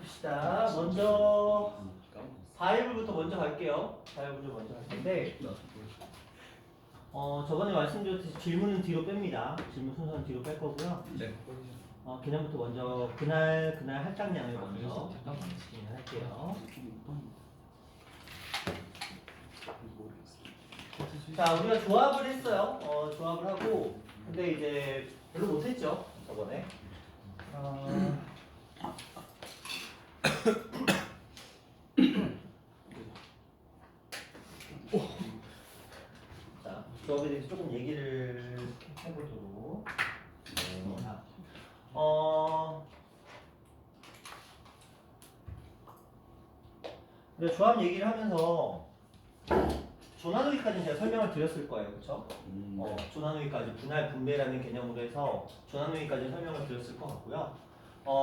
봅시다. 먼저 바이블부터 먼저 갈게요. 바이블 먼저 갈 텐데 저번에 말씀드렸듯이 질문은 뒤로 뺍니다. 질문 순서는 뒤로 뺄 거고요. 네. 개념부터 먼저 그날 할당량을 먼저 진행할게요. 자, 우리가 조합을 했어요. 조합을 하고 근데 이제 별로 못했죠 저번에. 자, 조합에 대해서 조금 얘기를 해보도록. 근데 조합 얘기를 하면서 조나누기까지는 제가 설명을 드렸을 거예요, 그렇죠? 조나누기까지 분할 분배라는 개념으로 해서 조나누기까지 설명을 드렸을 것 같고요.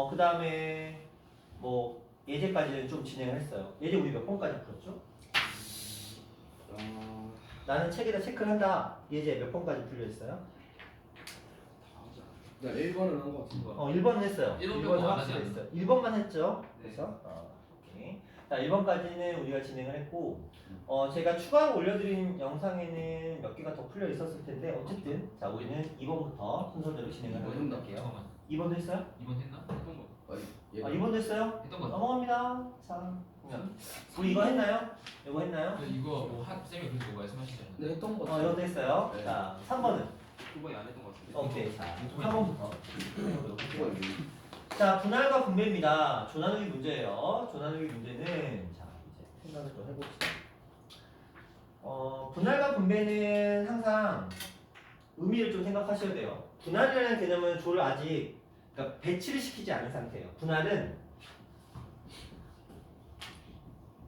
그 다음에 뭐 예제까지는 좀 진행을 했어요. 예제 우리 몇 번까지 풀었죠? 나는 책에다 체크를 한다. 예제 몇 번까지 풀려 있어요? 네, 1번은 한 것 같은데. 1번은 했어요. 1번은 확실히 했어요. 1번만 했죠? 네. 그래서 오케이. 자, 1번까지는 우리가 진행을 했고 제가 추가로 올려드린 영상에는 몇 개가 더 풀려 있었을 텐데 어쨌든 자, 우리는 2번부터 순서대로 진행을 하도록 할게요. 2번도 했어요? 2번 했나? 했던 거. 2번도 했어요? 했던 거. 넘어갑니다. 자, 그러면 우리 이거 했나요? 이거 했나요? 이거 뭐 쌤이 그래서 뭐 말씀하시잖아요. 네, 했던 것 같아요. 이것도 했어요. 네. 자, 3번은? 2번이 안 했던 거 같은데. 오케이. 자, 3번부터. 이번 자, 분할과 분배입니다. 조나누기 문제예요. 조나누기 문제는 자, 이제 생각을 좀 해봅시다. 분할과 분배는 항상 의미를 좀 생각하셔야 돼요. 분할이라는 개념은 조를 아직 그러니까 배치를 시키지 않은 상태예요. 분할은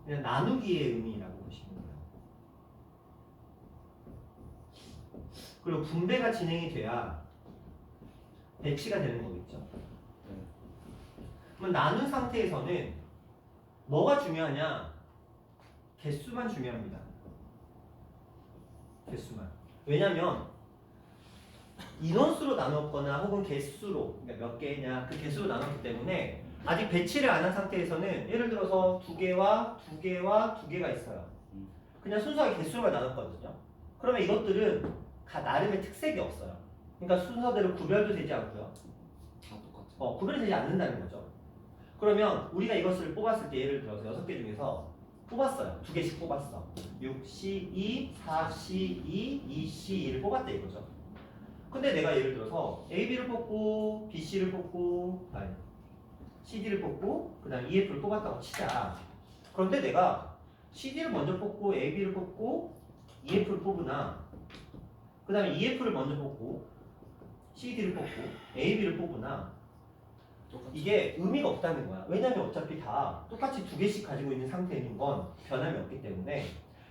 그냥 나누기의 의미라고 보시면 돼요. 그리고 분배가 진행이 돼야 배치가 되는 거겠죠. 그럼 나눈 상태에서는 뭐가 중요하냐? 개수만 중요합니다. 개수만. 왜냐면 인원수로 나눴거나 혹은 개수로, 그러니까 몇 개냐 그 개수로 나눴기 때문에 아직 배치를 안 한 상태에서는 예를 들어서 2개와 2개와 2개가 있어요. 그냥 순수하게 개수로만 나눴거든요. 그러면 이것들은 다 나름의 특색이 없어요. 그러니까 순서대로 구별도 되지 않고요. 다 똑같아. 구별이 되지 않는다는 거죠. 그러면 우리가 이것을 뽑았을 때 예를 들어서 6개 중에서 뽑았어요. 2개씩 뽑았어. 6C2, 4C2, 2C2를 뽑았다 이거죠. 근데 내가 예를 들어서 AB를 뽑고 BC를 뽑고 아니 CD를 뽑고 그 다음에 EF를 뽑았다고 치자. 그런데 내가 CD를 먼저 뽑고 AB를 뽑고 EF를 뽑으나 그 다음에 EF를 먼저 뽑고 CD를 뽑고 AB를 뽑으나 이게 의미가 없다는 거야. 왜냐면 어차피 다 똑같이 2개씩 가지고 있는 상태에 있는 건 변함이 없기 때문에.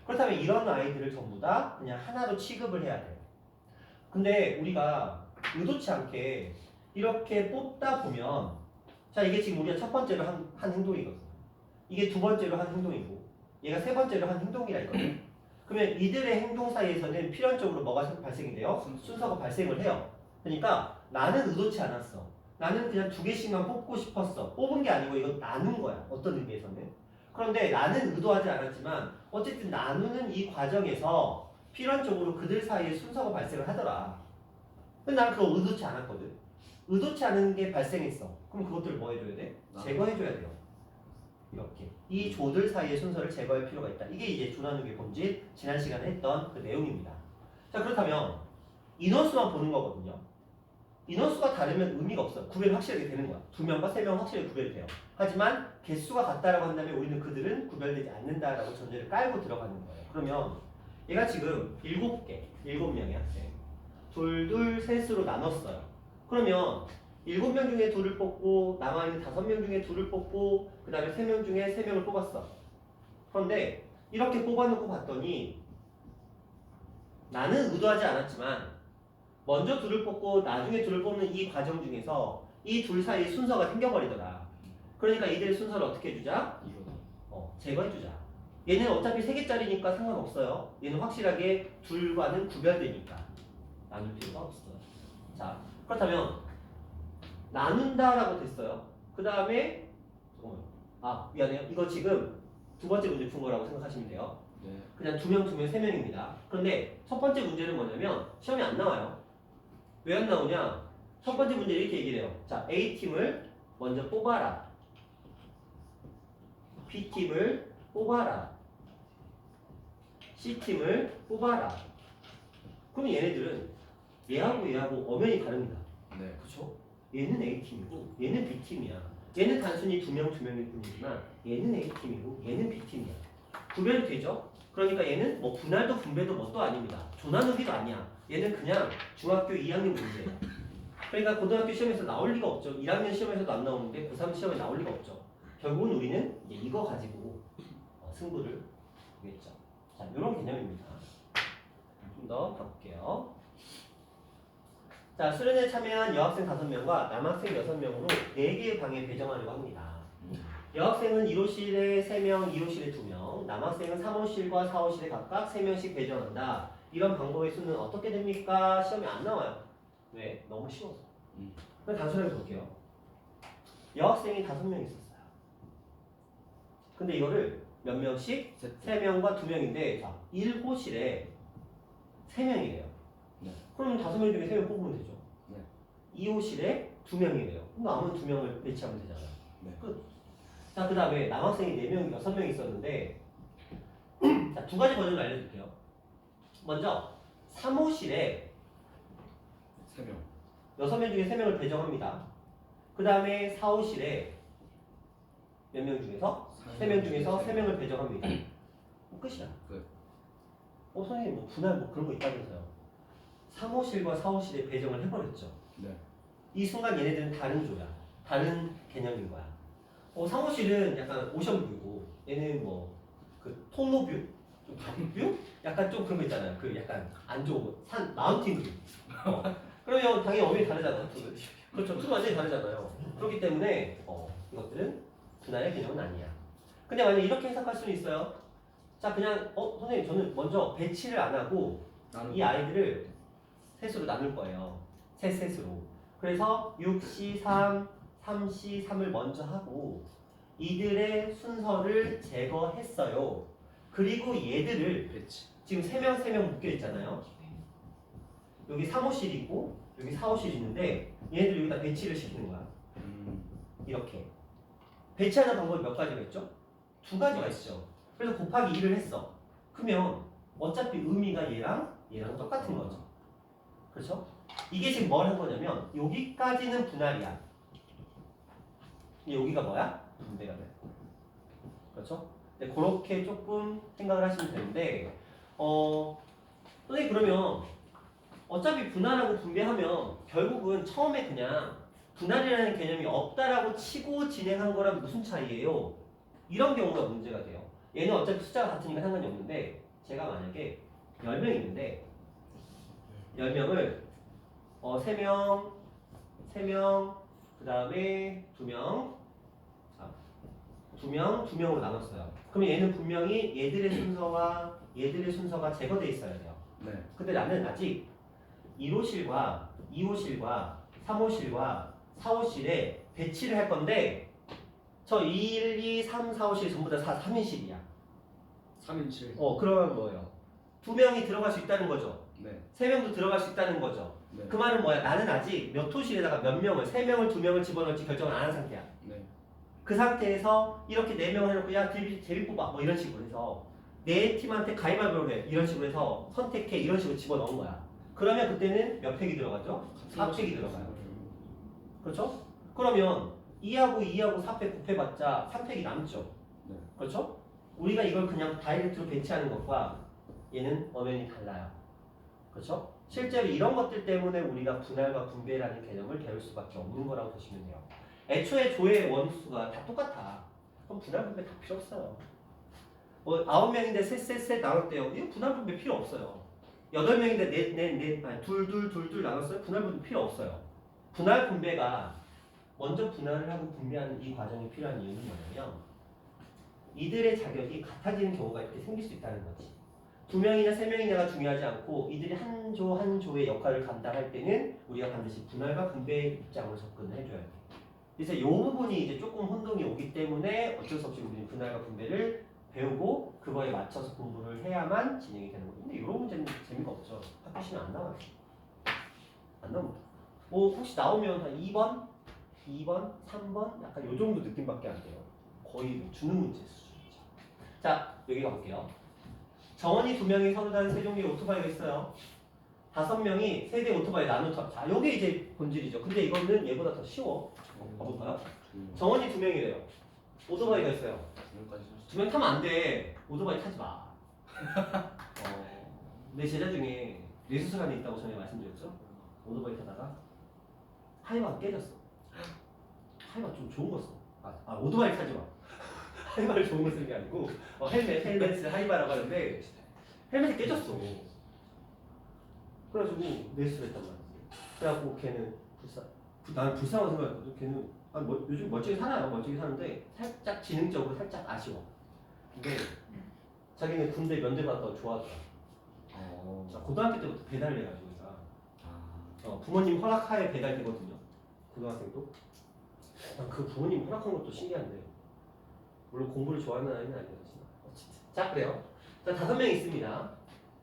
그렇다면 이런 아이들을 전부 다 그냥 하나로 취급을 해야 돼. 근데 우리가 의도치 않게 이렇게 뽑다 보면 자, 이게 지금 우리가 첫 번째로 한 행동이거든. 이게 두 번째로 한 행동이고 얘가 세 번째로 한 행동이라 이거든. 그러면 이들의 행동 사이에서는 필연적으로 뭐가 발생이 돼요? 순서가 발생을 해요. 그러니까 나는 의도치 않았어. 나는 그냥 2개씩만 뽑고 싶었어. 뽑은 게 아니고 이거 나눈 거야. 어떤 의미에서는. 그런데 나는 의도하지 않았지만 어쨌든 나누는 이 과정에서 필연적으로 그들 사이에 순서가 발생을 하더라. 근데 난 그거 의도치 않았거든. 의도치 않은 게 발생했어. 그럼 그것들을 뭐 해줘야 돼? 제거해줘야 돼요. 이렇게. 이 조들 사이의 순서를 제거할 필요가 있다. 이게 이제 조나누기 본질, 지난 시간에 했던 그 내용입니다. 자, 그렇다면 인원수만 보는 거거든요. 인원수가 다르면 의미가 없어요. 구별이 확실하게 되는 거야. 2명과 3명 확실하게 구별이 돼요. 하지만 개수가 같다라고 한다면 우리는 그들은 구별되지 않는다라고 전제를 깔고 들어가는 거예요. 그러면 얘가 지금 7명의 학생. 둘, 셋으로 나눴어요. 그러면 7명 중에 2를 뽑고 남아있는 5명 중에 2를 뽑고 그 다음에 3명 중에 3명을 뽑았어. 그런데 이렇게 뽑아놓고 봤더니 나는 의도하지 않았지만 먼저 2를 뽑고 나중에 2를 뽑는 이 과정 중에서 이 둘 사이에 순서가 생겨버리더라. 그러니까 이들의 순서를 어떻게 해주자? 제거해주자. 얘는 어차피 3개짜리니까 상관없어요. 얘는 확실하게 둘과는 구별되니까 나눌 필요가 없어요. 자, 그렇다면 나눈다라고 됐어요. 그 다음에 아 미안해요. 이거 지금 두 번째 문제 푼 거라고 생각하시면 돼요. 네. 그냥 2명, 2명, 3명입니다. 그런데 첫 번째 문제는 뭐냐면 시험에 안 나와요. 왜 안 나오냐? 첫 번째 문제 이렇게 얘기를 해요. 자, A팀을 먼저 뽑아라. B팀을 뽑아라. C팀을 뽑아라. 그럼 얘네들은 얘하고 얘하고 엄연히 다릅니다. 네. 그렇죠? 얘는 A팀이고 얘는 B팀이야. 얘는 단순히 2명, 2명일 뿐이지만 얘는 A팀이고 얘는 B팀이야. 구별이 되죠? 그러니까 얘는 뭐 분할도 분배도 뭣도 아닙니다. 조나누기도 아니야. 얘는 그냥 중학교 2학년 문제예요. 그러니까 고등학교 시험에서 나올 리가 없죠. 1학년 시험에서도 안 나오는데 고3 시험에 나올 리가 없죠. 결국은 우리는 이제 이거 가지고 승부를 보겠죠. 자, 이런 개념입니다. 좀 더 가볼게요. 자, 수련회에 참여한 여학생 5명과 남학생 6명으로 4개의 방에 배정하려고 합니다. 여학생은 1호실에 3명, 2호실에 2명, 남학생은 3호실과 4호실에 각각 3명씩 배정한다. 이런 방법의 수는 어떻게 됩니까? 시험에 안 나와요. 왜? 너무 쉬워서. 그럼 단순하게 볼게요. 여학생이 5명 있었어요. 근데 이거를 몇 명씩? 3명과 2명인데 자, 1호실에 3명이래요. 네. 그럼 5명 중에 3명 뽑으면 되죠. 네. 2호실에 2명이래요. 그럼 남은 2명을 배치하면 되잖아요. 네. 끝. 자, 그 다음에 남학생이 4명, 6명 있었는데 자, 2가지 버전을 알려줄게요. 먼저 3호실에 3명. 6명 중에 3명을 배정합니다. 그 다음에 4호실에 몇 명 중에서? 3명 중에서 3명을 배정합니다. 끝이야. 끝. 선생님 뭐 분할 뭐 그런 거 있다면서요. 3호실과 4호실에 배정을 해버렸죠. 네. 이 순간 얘네들은 다른 조야. 다른 개념인 거야. 3호실은 약간 오션뷰고 얘는 뭐 그 통로뷰? 좀 다뷰? 약간 좀 그런 거 있잖아요. 그 약간 안 좋은 산 마운틴 뷰. 그러면 당연히 엄연히 다르잖아요. 그렇죠. 투 완전히 다르잖아요. 그렇기 때문에 이것들은 분할의 개념은 아니야. 근데 만약에 이렇게 해석할 수는 있어요. 자, 그냥 선생님 저는 먼저 배치를 안 하고 이 아이들을 셋으로 나눌 거예요. 셋으로. 그래서 6C, 3, 3C, 3을 먼저 하고 이들의 순서를 제거했어요. 그리고 얘들을 배치. 지금 3명 묶여 있잖아요. 여기 3호실이고 여기 4호실이 있는데 얘네들 여기다 배치를 시키는 거야. 이렇게. 배치하는 방법이 몇 가지가 있죠? 2가지가 있죠. 그래서 곱하기 2를 했어. 그러면 어차피 의미가 얘랑 똑같은 거죠. 그렇죠? 이게 지금 뭘 한 거냐면 여기까지는 분할이야. 여기가 뭐야? 분배가 돼. 그렇죠? 네, 그렇게 조금 생각을 하시면 되는데 선생님 그러면 어차피 분할하고 분배하면 결국은 처음에 그냥 분할이라는 개념이 없다라고 치고 진행한 거랑 무슨 차이예요? 이런 경우가 문제가 돼요. 얘는 어차피 숫자가 같으니까 상관이 없는데 제가 만약에 10명 있는데 10명을 3명, 그 다음에 2명, 2명으로 나눴어요. 그러면 얘는 분명히 얘들의 순서가 제거돼 있어야 돼요. 네. 근데 나는 아직 1호실과 2호실과 3호실과 4호실에 배치를 할 건데 저 1, 2, 3, 4호실 전부 다 3인실이야. 3인실. 그러면 뭐예요? 2명이 들어갈 수 있다는 거죠. 네. 3명도 들어갈 수 있다는 거죠. 네. 그 말은 뭐야? 나는 아직 몇 호실에다가 몇 명을 3명을 2명을 집어넣을지 결정을 안 한 상태야. 네. 그 상태에서 이렇게 4명을 해놓고 야 제비 뽑아 뭐 이런 식으로 해서 내 팀한테 가위바위보를 해 이런 식으로 해서 선택해 이런 식으로 집어넣은 거야. 그러면 그때는 몇 팩이 들어가죠? 4팩이 들어가요. 그렇죠? 그러면 2하고 4팩 곱해봤자 3팩이 남죠. 네. 그렇죠? 우리가 이걸 그냥 다이렉트로 배치하는 것과 얘는 엄연히 달라요. 그렇죠? 실제로 이런 것들 때문에 우리가 분할과 분배라는 개념을 배울 수밖에 없는 거라고 보시면 돼요. 애초에 조의 원수가 다 똑같아. 그럼 분할 분배 다 필요 없어요. 9명인데 셋 나눴대요. 이거 분할 분배 필요 없어요. 8명인데 둘 나눴어요. 분할 분배 필요 없어요. 분할 분배가 먼저 분할을 하고 분배하는 이 과정이 필요한 이유는 뭐냐면 이들의 자격이 같아지는 경우가 이렇게 생길 수 있다는 거지. 2명이나 3명이냐가 중요하지 않고 이들이 한 조의 역할을 감당할 때는 우리가 반드시 분할과 분배의 입장으로 접근을 해줘야 돼. 그래서 이 부분이 이제 조금 혼동이 오기 때문에 어쩔 수 없이 우리는 분할과 분배를 배우고 그거에 맞춰서 공부를 해야만 진행이 되는 거예요. 근데 이런 문제는 재미가 없죠. 학교 시면 안 나와요. 안 나옵니다. 뭐 혹시 나오면 한 2번, 3번 약간 요 정도 느낌밖에 안 돼요. 거의 뭐 주는 문제 수준이죠. 자, 여기 가볼게요. 정원이 2명이 서로 다른 세 종류의 오토바이가 있어요. 5명이 세대 오토바이 나눠 타. 자, 요게 이제 본질이죠. 근데 이거는 얘보다 더 쉬워. 가볼까요? 정원이 2명이래요. 오토바이가 있어요. 2명 타면 안 돼. 오토바이 타지 마. 내 제자 중에 뇌수술환이 있다고 전에 말씀드렸죠? 오토바이 타다가 하이바가 깨졌어. 하이바 좀 좋은 거 써. 오토바이 타지 마. 하이바를 좋은 거 쓰는 게 아니고 헬멧을 하이바라고 하는데 헬멧이 깨졌어. 그래가지고 뇌수술 했단 말이야. 그래갖고 걔는 나는 불쌍하다고 생각했거든. 걔는 요즘 멀쩡히 살아요. 멀쩡히 사는데 살짝 지능적으로 살짝 아쉬워. 근데 자기는 군대 면접 받았다고 좋아하더라. 자, 고등학교 때부터 배달을 해가지고 부모님 허락하에 배달되거든요. 고등학생도. 난 그 부모님 허락한 것도 신기한데 물론 공부를 좋아하는 아이는 아니었지만 어쨌든. 자, 그래요. 자, 5명 있습니다.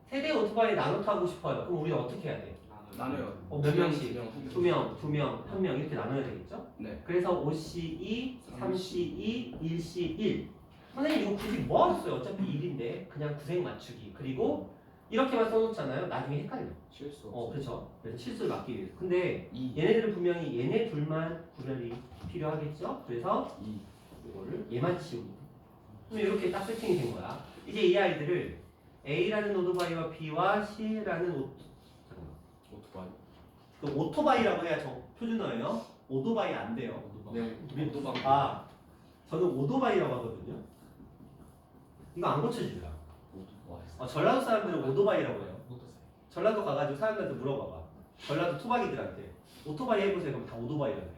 세대 오토바이 나눠 타고 싶어요. 그럼 우리가 어떻게 해야 돼? 나눠요. 몇 명씩? 2명, 2명, 1명 이렇게 나눠야 되겠죠? 네. 그래서 5C2, 3C2, 1C1. 선생님 이거 굳이 뭐 하겠어요? 어차피 1인데 그냥 구색 맞추기. 그리고 이렇게만 써놓잖아요. 나중에 헷갈려. 실수. 그렇죠. 그래서 실수를 막기 위해서. 근데 2. 얘네들은 분명히 얘네 둘만 구별이 필요하겠죠? 그래서 2. 이거를 얘만 치우고. 그럼 이렇게 딱 세팅이 된 거야. 이제 이 아이들을 A라는 오토바이와 B와 C라는 오토바이. 그 오토바이라고 해야 표준어예요. 오토바이 안 돼요. 네. 오토방. 저는 오토바이라고 하거든요. 이거 안 고쳐지더라. 오토바이. 전라도 사람들은 오토바이라고 해요. 못했어요. 전라도 가가지고 사람들한테 물어봐봐. 전라도 토박이들한테 오토바이 해보세요. 그럼 다 오토바이라고 해.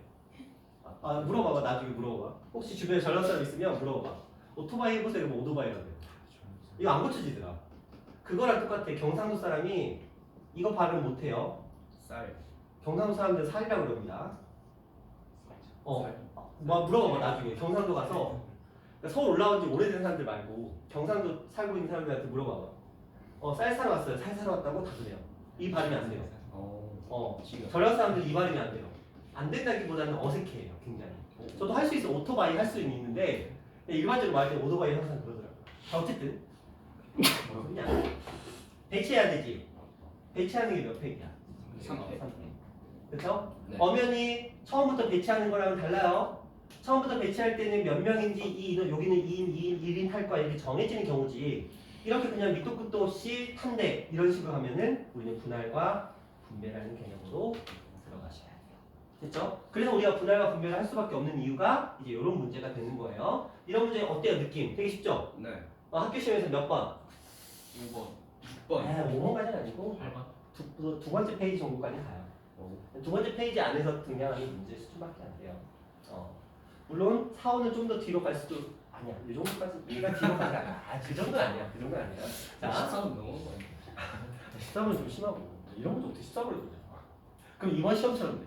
물어봐봐. 나중에 물어봐봐. 혹시 주변에 전라도 사람 있으면 물어봐봐. 오토바이 해보세요. 그럼 오토바이라고 해. 이거 안 고쳐지더라. 그거랑 똑같아. 경상도 사람이 이거 발음 못해요. 쌀. 경상도 사람들은 살이라고 그럽니다. 물어봐봐. 나중에 경상도 가서 서울 올라온 지 오래된 사람들 말고 경상도 살고 있는 사람들한테 물어봐봐. 쌀 사러 왔어요. 살 사러 왔다고 다 그래요. 이 발음이 안 돼요. 전라도 사람들 이 발음이 안 돼요. 안 된다기보다는 어색해요. 굉장히. 저도 할 수 있어. 오토바이 할 수는 있는데 일반적으로 말할 때 오토바이 항상 그러더라고요. 어쨌든 그냥 배치해야 되지. 배치하는 게 몇 팩이야? 3팩. 그렇죠? 네. 엄연히 처음부터 배치하는 거랑은 달라요. 처음부터 배치할 때는 몇 명인지 여기는 2인, 2인, 1인 할 거야 이렇게 정해지는 경우지. 이렇게 그냥 밑도 끝도 없이 탄대 이런 식으로 하면은 우리는 분할과 분배라는 개념으로 들어가셔야 돼요. 됐죠? 그래서 우리가 분할과 분배를 할 수밖에 없는 이유가 이제 이런 문제가 되는 거예요. 이런 문제 어때요? 느낌? 되게 쉽죠? 네. 학교 시험에서 몇 번? 5번. 6번. 5번까지는 아니고 8번. 두 번째 페이지 정도까지 가요. 두 번째 페이지 안에서 등장하는 문제 수준밖에 안 돼요. 물론 4, 5는 좀 더 뒤로 갈 수도 아니야. 이 정도까지 얘가 뒤로 가지 않아. 그 정도는 아니야. 그 정도는 아니야. 자, 13은 넘어간 거 아니야? 13은 좀 심하고 이런 것도 어떻게 13을 해줘? 그럼 이번 시험처럼 돼.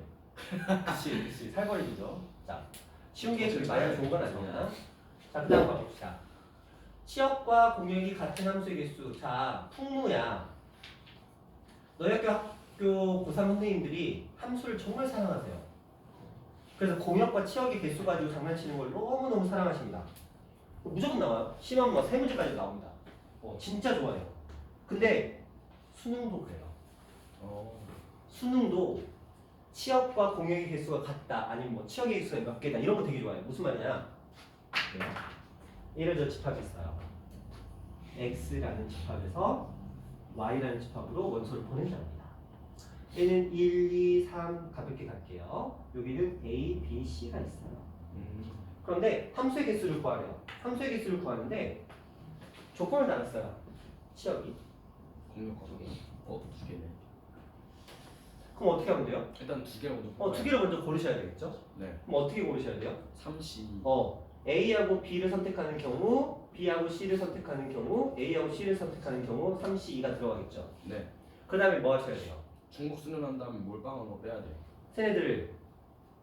그치 살벌이죠. 자, 쉬운 게 그렇게 많이 좋은 건 아니야. 자, 그 다음 가봅시다. 치역과 공역이 같은 함수의 개수. 자, 풍무야. 너희 학교 고3 선생님들이 함수를 정말 사랑하세요. 그래서 공역과 치역의 개수 가지고 장난치는 걸 너무너무 사랑하십니다. 무조건 나와요. 심하면 막 3문제까지 나옵니다. 진짜 좋아해요. 근데 수능도 그래요. 수능도 치역과 공역의 개수가 같다. 아니면 뭐 치역의 개수가 몇 개다. 이런 거 되게 좋아해요. 무슨 말이냐? 예를 들어 집합이 있어요. X라는 집합에서 Y라는 집합으로 원소를 보낸답니다. 얘는 1, 2, 3 가볍게 갈게요. 여기는 A, B, C가 있어요. 그런데 함수의 개수를 구하래요. 함수의 개수를 구하는데 조건을 달았어요. 치역이. 공격과 두 개네. 그럼 어떻게 하면 돼요? 일단 두 개를 먼저. 두 개를 먼저 고르셔야 되겠죠? 네. 그럼 어떻게 고르셔야 돼요? 3C. A하고 B를 선택하는 경우, B하고 C를 선택하는 경우, A하고 C를 선택하는 경우 3C2가 들어가겠죠. 네. 그 다음에 뭐 하셔야 돼요? 중복 수능한 다음에 몰빵으로 빼야 돼요. 쟤네들을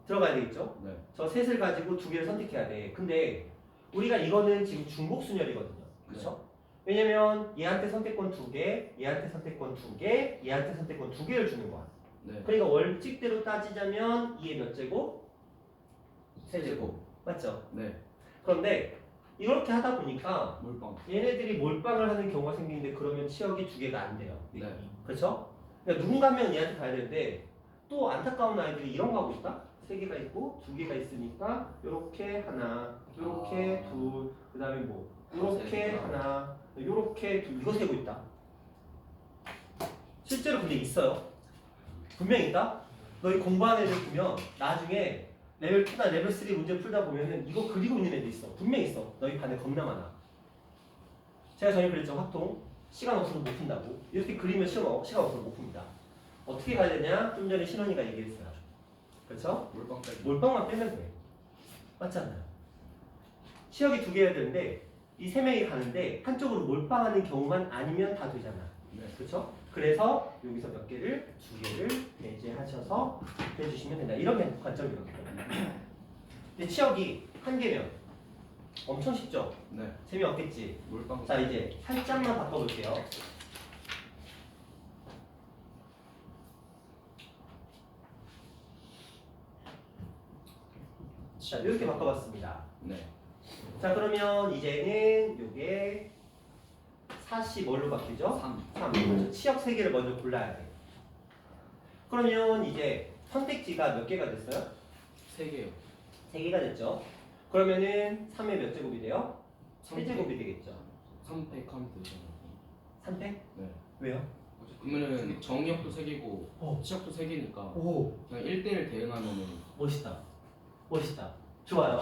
들어가야 되겠죠? 네. 저 셋을 가지고 두 개를 선택해야 돼. 근데 우리가 이거는 지금 중복순열이거든요. 그렇죠? 왜냐면 얘한테 선택권 두 개, 얘한테 선택권 두 개, 얘한테 선택권 두 개를 주는 거야. 네. 그러니까 월칙대로 따지자면 2의 몇 제곱? 세제곱. 맞죠? 네. 그런데 이렇게 하다 보니까 몰빵. 얘네들이 몰빵을 하는 경우가 생기는데 그러면 치역이 두 개가 안 돼요. 네. 그렇죠? 그러니까 누군가 한 명은 얘한테 가야 되는데 또 안타까운 아이들이 이런 거 하고 있다? 세 개가 있고 두 개가 있으니까 요렇게 하나, 요렇게 아. 둘, 그 다음에 뭐 요렇게 세구나. 하나, 요렇게 둘 이거 세고 있다. 실제로 근데 있어요. 분명히 있다? 너희 공부하는 애들 보면 나중에 레벨 2나 레벨 3 문제 풀다 보면은 이거 그리고 있는 애들 있어. 분명히 있어. 너희 반에 겁나 많아. 제가 전에 그랬죠. 확통. 시간 없어서 못 푼다고. 이렇게 그리면 시간 없어서 못 풉니다. 어떻게 가야 되냐? 좀 전에 신원이가 얘기했어요. 그렇죠? 몰빵 빼기. 몰빵만 빼면 돼. 맞잖아요. 시역이 두 개여야 되는데 이 세 명이 가는데 한쪽으로 몰빵하는 경우만 아니면 다 되잖아. 네. 그렇죠? 그래서 여기서 몇 개를 두 개를 배제하셔서 해주시면 된다. 이런 관점이거든요. 근데 치역이 한 개면 엄청 쉽죠? 네. 재미없겠지? 몰빵. 자 이제 살짝만 바꿔볼게요. 자 이렇게 바꿔봤습니다. 네. 자 그러면 이제는 요게 4시 뭘로 바뀌죠? 3. 3. 치역 3개를 먼저 골라야 돼. 그러면 이제 선택지가 몇 개가 됐어요? 3개요. 3개가 됐죠. 그러면은 3의 몇 제곱이 돼요? 3제곱이 되겠죠. 3팩 하면 되잖아요. 3팩? 네. 왜요? 그러면은 정의역도 3개고 어. 치역도 3개니까 오 그냥 1대1 대응하면은 멋있다. 멋있다. 좋아요.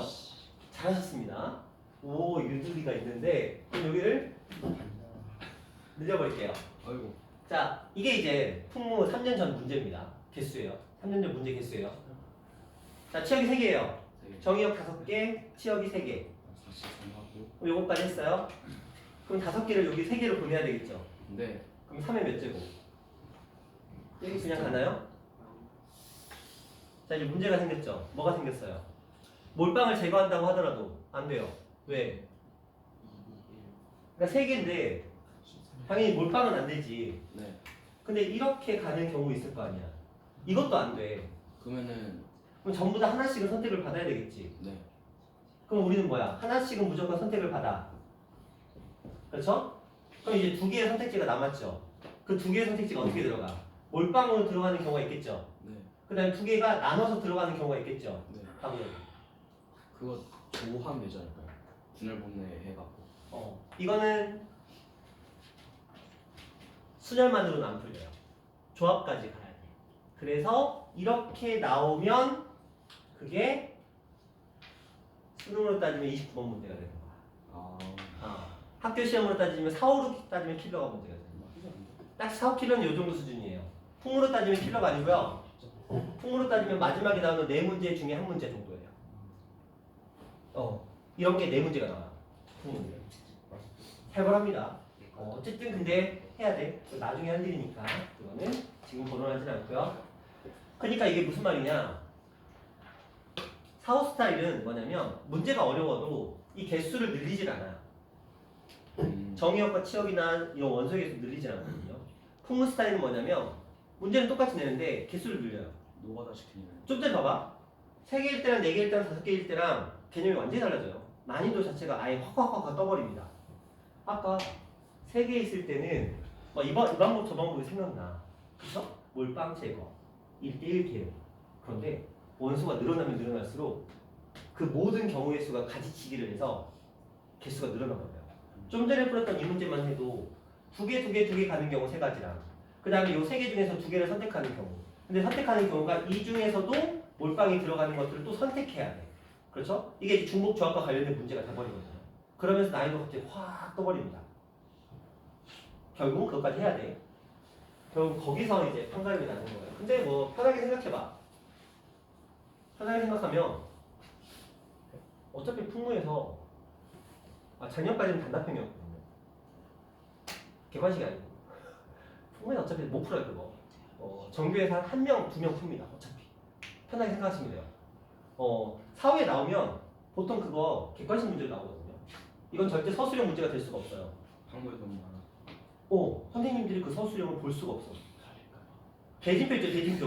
잘하셨습니다. 오 유두리가 있는데 그럼 여기를 늘려버릴게요. 아이고. 자 이게 이제 풍무 3년 전 문제입니다. 개수예요. 3년 전 문제 개수예요. 자 치역이 3개예요. 3개. 정의역 5개, 치역이 3개. 43하고. 요거까지 했어요. 그럼 5개를 여기 3개로 보내야 되겠죠. 네. 그럼 3의 몇 제곱? 여기 그냥 가나요? 자 이제 문제가 생겼죠. 뭐가 생겼어요? 몰빵을 제거한다고 하더라도 안 돼요. 왜? 그러니까 3개인데 당연히 몰빵은 안 되지. 네. 근데 이렇게 가는 경우 있을 거 아니야. 이것도 안 돼. 그러면은 그럼 전부 다 하나씩은 선택을 받아야 되겠지. 네. 그럼 우리는 뭐야? 하나씩은 무조건 선택을 받아. 그렇죠? 그럼 이제 두 개의 선택지가 남았죠. 그 두 개의 선택지가 어떻게 들어가? 몰빵으로 들어가는 경우가 있겠죠. 네. 그 다음에 두 개가 나눠서 들어가는 경우가 있겠죠. 네. 답은 그거 조하면 되지 않을까요? 분할 분해 해갖고. 이거는 순열만으로는 안 풀려요. 조합까지 가야 돼. 그래서 이렇게 나오면 그게 수능으로 따지면 29번 문제가 되는 거야. 아. 학교 시험으로 따지면 4, 5로 따지면 킬러가 문제가 되는 거야. 딱 4, 5 킬러는 이 정도 수준이에요. 풍으로 따지면 킬러가 아니고요. 풍으로 따지면 마지막에 나오는 4문제 중에 한 문제 정도예요. 이런 게 4문제가 나와요. 풍문제. 살벌합니다. 어쨌든 근데 해야 돼. 나중에 할 일이니까 그거는 지금 거론하진 않고요. 그러니까 이게 무슨 말이냐? 4, 5 스타일은 뭐냐면 문제가 어려워도 이 개수를 늘리질 않아요. 정의역과 치역이나 이런 원소의 개수 늘리질 않거든요. 풍무 스타일은 뭐냐면 문제는 똑같이 내는데 개수를 늘려요. 노가다 시키는. 좀 전에 봐봐. 3개일 때랑 4개일 때랑 5개일 때랑 개념이 완전히 달라져요. 난이도 자체가 아예 확 떠버립니다. 아까 3개 있을 때는 이 방법 저 방법이 생각나. 그쵸? 몰빵 제거 1대1 개요. 그런데 원소가 늘어나면 늘어날수록 그 모든 경우의 수가 가지치기를 해서 개수가 늘어나버려요. 좀 전에 풀었던 이 문제만 해도 두 개 가는 경우 3가지랑 그 다음에 이 3개 중에서 2개를 선택하는 경우. 근데 선택하는 경우가 이 중에서도 몰빵이 들어가는 것들을 또 선택해야 돼. 그렇죠? 이게 이제 중복 조합과 관련된 문제가 돼버리거든요. 그러면서 난이도가 갑자기 확 떠버립니다. 결국은 그것까지 해야 돼. 결국 거기서 이제 판가름이 나는 거예요. 근데 뭐 편하게 생각해봐. 편하게 생각하면 어차피 풍무에서 작년까지는 단답형이었거든요. 객관식이 아니고 풍무에는 어차피 못 풀어요 그거. 정규에서 한 명, 2명 풉니다. 어차피 편하게 생각하시면 돼요. 사후에 나오면 보통 그거 객관식 문제로 나오거든요. 이건 절대 서술형 문제가 될 수가 없어요. 방법이 너무 많아. 선생님들이 그 서술형을 볼 수가 없어. 대진표 있죠, 대진표.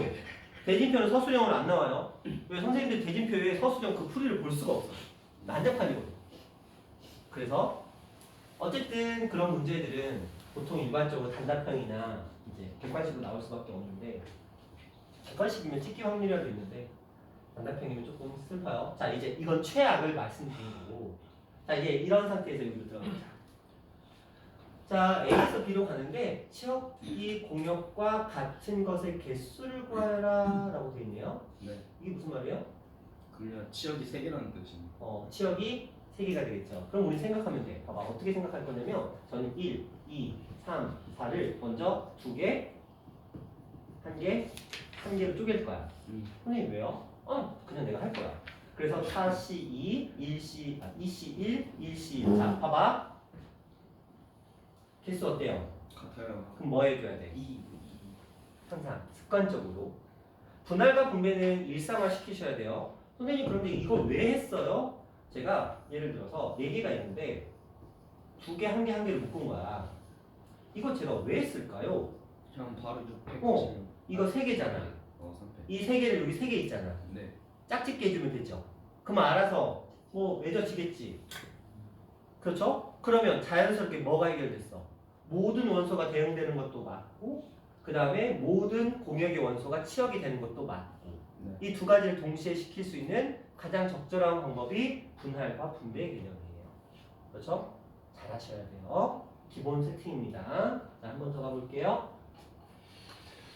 대진표는 서술형으로 안 나와요. 왜 선생님들 대진표에 서술형 그 풀이를 볼 수가 없어. 난장판이거든. 그래서 어쨌든 그런 문제들은 보통 일반적으로 단답형이나 이제 객관식으로 나올 수밖에 없는데 객관식이면 찍기 확률이라도 있는데 단답형이면 조금 슬퍼요. 자 이제 이건 최악을 말씀드린 거고 자 이제 이런 상태에서 여기로 들어갑니다. 자 A에서 B로 가는데 치역이 공역과 같은 것의 개수를 구하라 라고 되어 있네요. 네. 이게 무슨 말이에요? 그러면 치역이 3개라는 뜻입니다. 치역이 3개가 되겠죠. 그럼 우리 생각하면 돼. 봐봐 어떻게 생각할 거냐면 저는 1, 2, 3, 4를 먼저 2개, 1개, 1개로 쪼갤 거야. 선생님 왜요? 그냥 내가 할 거야. 그래서 4C2, 2C1, 1C1. 자 봐봐 개수 어때요? 같아요. 그럼 뭐 해줘야 돼? 2. 항상 습관적으로 분할과 분배는 일상화 시키셔야 돼요. 선생님 그런데 이걸 왜 했어요? 제가 예를 들어서 4개가 있는데 2개, 1개, 1개를 묶은 거야. 이거 제가 왜 했을까요? 그냥 바로 600. 이거 3개잖아. 300. 이 3개를 여기 3개 있잖아. 네. 짝짓게 해주면 되죠. 그럼 알아서 뭐 맺어지겠지. 그렇죠? 그러면 자연스럽게 뭐가 해결됐어? 모든 원소가 대응되는 것도 맞고 그 다음에 모든 공역의 원소가 치역이 되는 것도 맞고 네. 이 두 가지를 동시에 시킬 수 있는 가장 적절한 방법이 분할과 분배 개념이에요. 그렇죠? 잘 하셔야 돼요. 기본 세팅입니다. 자, 한 번 더 가볼게요.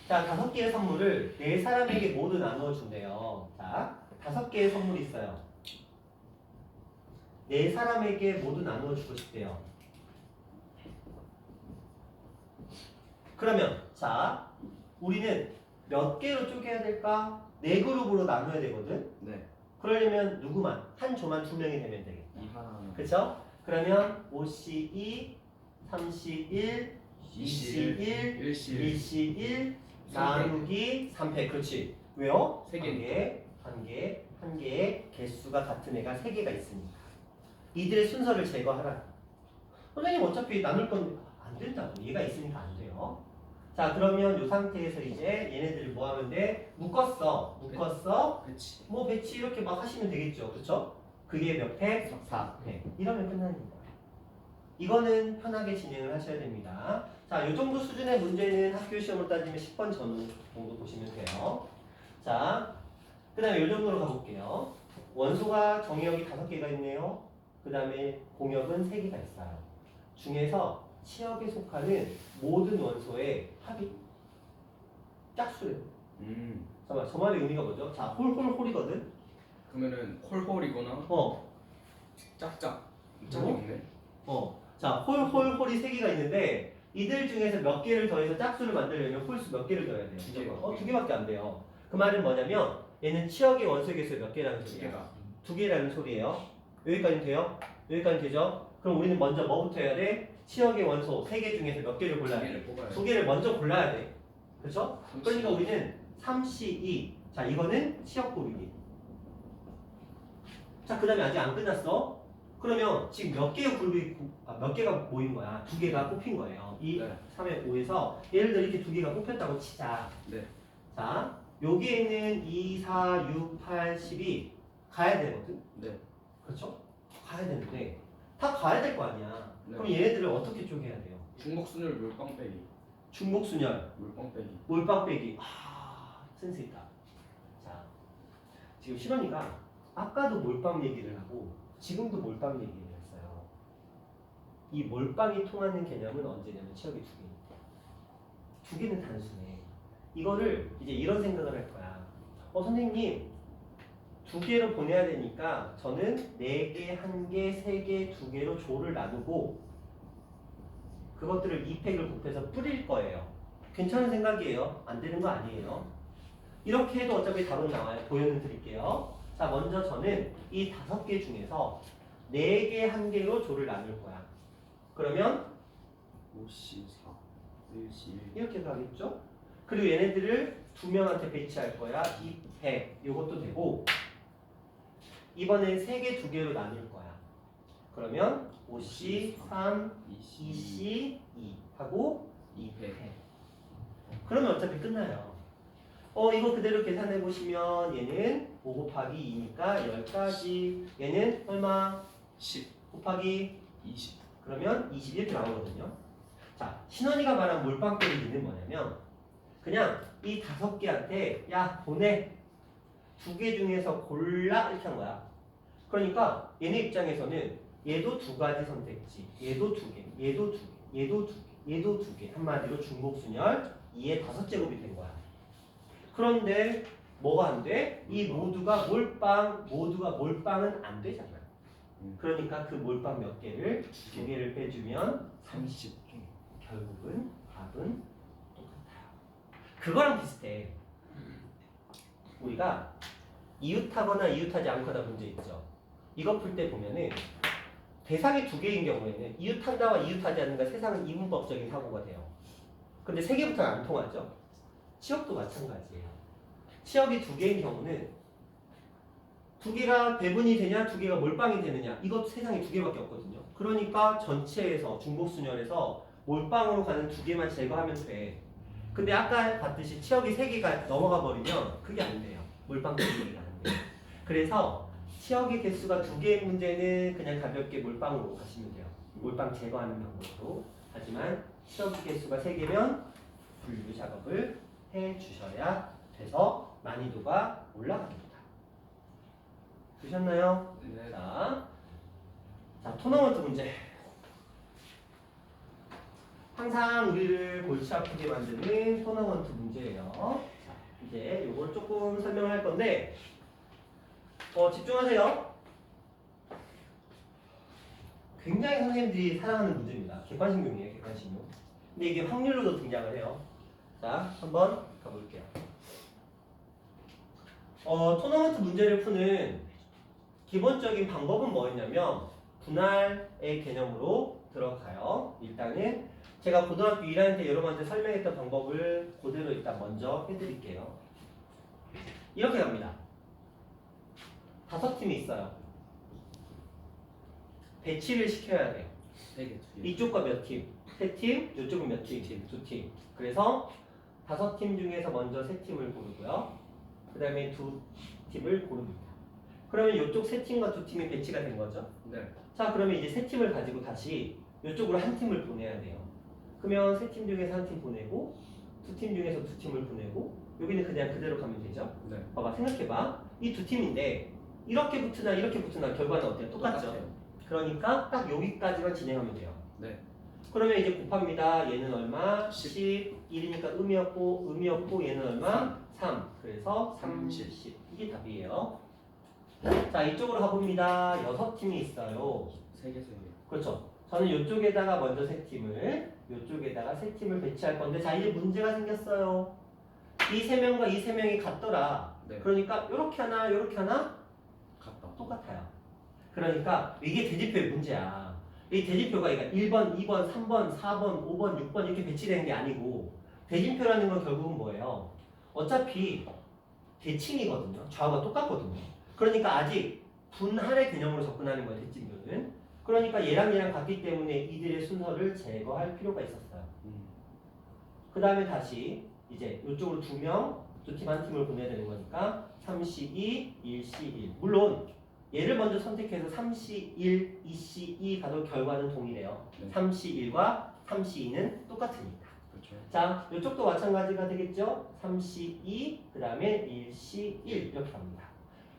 자, 5개의 선물을 4사람에게 모두 나누어 준대요. 자, 5개의 선물이 있어요. 4사람에게 모두 나누어 주고 싶대요. 그러면 자, 우리는 몇 개로 쪼개야 될까? 4그룹으로 나눠야 되거든. 네. 그러려면 누구만? 한 조만 2명이 되면 되겠다. 이 하나. 그쵸? 그러면 5C2, 3C1, 2C1, 1C1, 나누기 3패. 그렇지. 왜요? 세 개. 한 개의 개수가 같은 애가 3개가 있으니까. 이들의 순서를 제거하라. 선생님 어차피 나눌 건 안 된다고. 얘가 있으니까 안 돼요. 자 그러면 이 상태에서 이제 얘네들을 뭐 하면 돼? 묶었어. 그렇지. 뭐 배치 이렇게 막 하시면 되겠죠. 그렇죠? 그게 몇 회? 4회. 이러면 끝나는 거예요. 이거는 편하게 진행을 하셔야 됩니다. 자, 이 정도 수준의 문제는 학교 시험을 따지면 10번 정도 보시면 돼요. 자, 그 다음에 이 정도로 가볼게요. 원소가 정의역이 5개가 있네요. 그 다음에 공역은 3개가 있어요. 중에서 치역에 속하는 모든 원소의 합이 짝수래요. 잠깐만, 저 말의 의미가 뭐죠? 자, 홀이거든? 그러면은 홀홀이거나 짝짝. 짝이 뭐? 없네. 자, 홀이 3개가 있는데 이들 중에서 몇 개를 더해서 짝수를 만들려면 홀수 몇 개를 더해야 돼요? 2개. 2개밖에 안 돼요. 그 말은 뭐냐면 얘는 치역의 원소의 개수가 몇 개라는 소리야? 2개가. 2개라는 소리예요. 여기까지는 돼요? 여기까지 되죠? 그럼 우리는 먼저 뭐부터 해야 돼? 치역의 원소 3개 중에서 몇 개를 골라야 돼? 2개를 뽑아야 돼. 2개를 먼저 골라야 돼. 그렇죠? 그러니까 우리는 3C2. 자, 이거는 치역 곱이기. 자, 그 다음에 아직 안 끝났어. 그러면 지금 몇 개의 그룹이 몇 개가 모인 거야? 2개가 뽑힌 거예요. 2, 네. 3의 5에서 예를 들어 이렇게 2개가 뽑혔다고 치자. 네. 자, 여기에 있는 2, 4, 6, 8, 10이 가야 되거든. 네. 그렇죠? 가야 되는데 다 가야 될 거 아니야. 네. 그럼 얘네들을 어떻게 쪼개야 돼요? 중복순열 물빵 빼기. 중복순열, 물빵 빼기. 몰빵 빼기. 센스 있다. 자, 지금 실원이가 아까도 몰빵 얘기를 하고 지금도 몰빵 얘기를 했어요. 이 몰빵이 통하는 개념은 언제냐면 치역이 2개. 2개는 단순해. 이거를 이제 이런 생각을 할 거야. 선생님 2개로 보내야 되니까 저는 4개, 1개, 3개, 2개로 조를 나누고 그것들을 2팩을 곱해서 뿌릴 거예요. 괜찮은 생각이에요. 안 되는 거 아니에요. 이렇게 해도 어차피 답은 나와요. 보여는 드릴게요. 자, 먼저 저는 이 5개 중에서 4개, 1개로 조를 나눌 거야. 그러면 5C 4 1C 1. 이렇게 가겠죠? 그리고 얘네들을 2명한테 배치할 거야. 2팩. 이것도 되고 이번엔 3개 2개로 나눌 거야. 그러면 5C 3 2C 2 하고 2패. 그러면 어차피 끝나요. 이거 그대로 계산해 보시면 얘는 5 곱하기 2니까 10까지. 얘는 얼마? 10 곱하기 20 그러면 20 이렇게 나오거든요. 자, 신원이가 말한 몰빵 때리기는 뭐냐면 그냥 이 5개한테 야 보내 2개 중에서 골라 이렇게 한 거야. 그러니까 얘네 입장에서는 얘도 2가지 선택지, 얘도 2개, 얘도 2개, 얘도 2개, 얘도 2개. 한마디로 중복순열 2의 5제곱이 된 거야. 그런데 뭐가 안 돼? 이 모두가 몰빵은 안 되잖아. 그러니까 그 몰빵 몇 개를 2개를 빼주면 30개. 결국은 답은 똑같아요. 그거랑 비슷해. 우리가 이웃하거나 이웃하지 않거나 문제 있죠. 이거 풀 때 보면은 대상이 2개인 경우에는 이웃한다와 이웃하지 않는가 세상은 이분법적인 사고가 돼요. 근데 3개부터는 안 통하죠. 치역도 마찬가지예요. 치역이 2개인 경우는 2개가 배분이 되냐 2개가 몰빵이 되느냐 이것 세상에 2개밖에 없거든요. 그러니까 전체에서 중복순열에서 몰빵으로 가는 2개만 제거하면 돼. 근데 아까 봤듯이 치역이 3개가 넘어가 버리면 그게 안 돼요. 몰빵 때리기가 안 돼요. 그래서 치역의 개수가 2개의 문제는 그냥 가볍게 몰빵으로 가시면 돼요. 몰빵 제거하는 방법으로. 하지만 치역 개수가 3개면 분류 작업을 해 주셔야 돼서 난이도가 올라갑니다. 되셨나요? 네. 자, 토너먼트 문제. 항상 우리를 골치 아프게 만드는 토너먼트 문제예요. 자, 이제 이걸 조금 설명을 할 건데, 집중하세요. 굉장히 선생님들이 사랑하는 문제입니다. 객관식용이에요, 객관식용. 근데 이게 확률로도 등장을 해요. 자, 한번 가볼게요. 토너먼트 문제를 푸는 기본적인 방법은 뭐였냐면 분할의 개념으로 들어가요. 일단은 제가 고등학교 1학년 때 여러분한테 설명했던 방법을 그대로 일단 먼저 해드릴게요. 이렇게 갑니다. 5팀이 있어요. 배치를 시켜야 돼요. 3개 2개. 이쪽과 몇 팀? 3팀, 이쪽은 몇 팀? 2팀. 그래서 5팀 중에서 먼저 3팀을 고르고요. 그 다음에 2팀을 고릅니다. 그러면 이쪽 3팀과 2팀이 배치가 된 거죠. 네. 자, 그러면 이제 3팀을 가지고 다시 이쪽으로 한 팀을 보내야 돼요. 그러면 3팀 중에서 한 팀 보내고 2팀 중에서 2팀을 보내고 여기는 그냥 그대로 가면 되죠. 네. 봐봐, 생각해봐. 이 2팀인데 이렇게 붙으나 이렇게 붙으나 결과는 어때요? 똑같죠? 똑같아요. 그러니까 딱 여기까지만 진행하면 돼요. 네. 그러면 이제 곱합니다. 얘는 얼마? 10. 11이니까 의미 없고 얘는 얼마? 3. 그래서 30. 이게 답이에요. 자, 이쪽으로 가봅니다. 6팀이 있어요. 3개 3개. 그렇죠. 저는 이쪽에다가 먼저 3팀을, 이쪽에다가 3팀을 배치할 건데, 자, 이제 문제가 생겼어요. 이 3명과 이 3명이 같더라. 네. 그러니까 이렇게 하나, 이렇게 하나 같다. 똑같아요. 그러니까 이게 대지표의 문제야. 이 대지표가 그러니까 1번, 2번, 3번, 4번, 5번, 6번 이렇게 배치되는 게 아니고 대진표라는 건 결국은 뭐예요? 어차피 대칭이거든요. 좌우가 똑같거든요. 그러니까 아직 분할의 개념으로 접근하는 거예요. 대칭표는. 그러니까 얘랑 같기 때문에 이들의 순서를 제거할 필요가 있었어요. 그 다음에 다시 이제 이쪽으로 2명, 2팀 한 팀을 보내야 되는 거니까 3C2, 1C1. 물론 얘를 먼저 선택해서 3C1, 2C2 가도 결과는 동일해요. 네. 3C1과 3C2는 똑같으니까. 그렇죠. 자, 이쪽도 마찬가지가 되겠죠? 3C2, 그 다음에 1C1 이렇게 갑니다.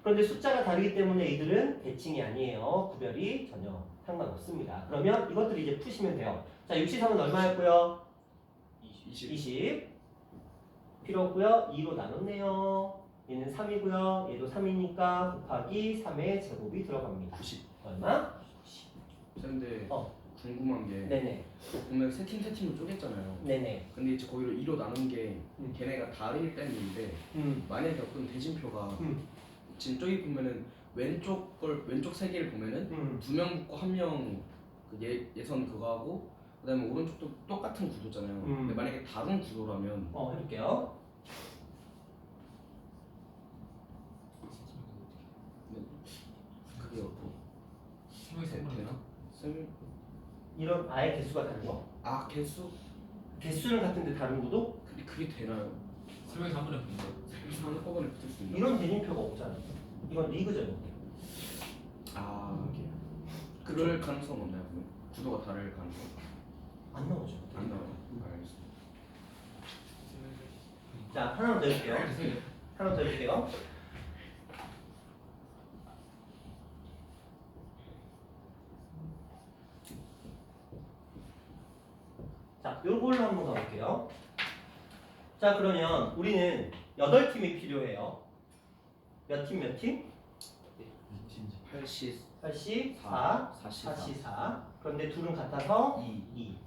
그런데 숫자가 다르기 때문에 이들은 대칭이 아니에요. 구별이 전혀 상관없습니다. 그러면 이것들을 이제 푸시면 돼요. 자, 63은 얼마였고요? 20. 필요 없고요. 2로 나눴네요. 얘는 3이고요. 얘도 3이니까 곱하기 3의 제곱이 들어갑니다. 90. 얼마? 근데 어. 궁금한 게 네네. 보면 세 팀으로 쪼갰잖아요. 네네. 근데 이제 거기로 2로 나눈 게 음. 걔네가 다를 때문인데 만약에 어떤 대진표가 지금 저기 보면은 왼쪽 세 개를 보면은 2명 붙고 1명 그 예선 그거 하고 그다음에 오른쪽도 똑같은 구도잖아요. 근데 만약에 다른 구도라면 해볼게요. 이런 아예 개수가 다른 거. 아 개수? 개수는 같은데 다른 구도? 근데 그게 되나요? 설명서 한 번에 붙는 한꺼번에 붙을 수 있나? 이런 대진표가 없잖아. 이건 리그죠. 이거. 아 그럴 가능성은 없나요? 그럼? 구도가 다를 가능성? 안 나오죠. 안 나와요. 알겠습니다. 자, 하나만 더 해볼게요. 하나만 더 해볼게요. 자, 요걸로 한번 가볼게요. 자, 그러면 우리는 8팀이 필요해요. 몇 팀, 몇 팀? 84, 84, 44. 44. 그런데 둘은 같아서 2.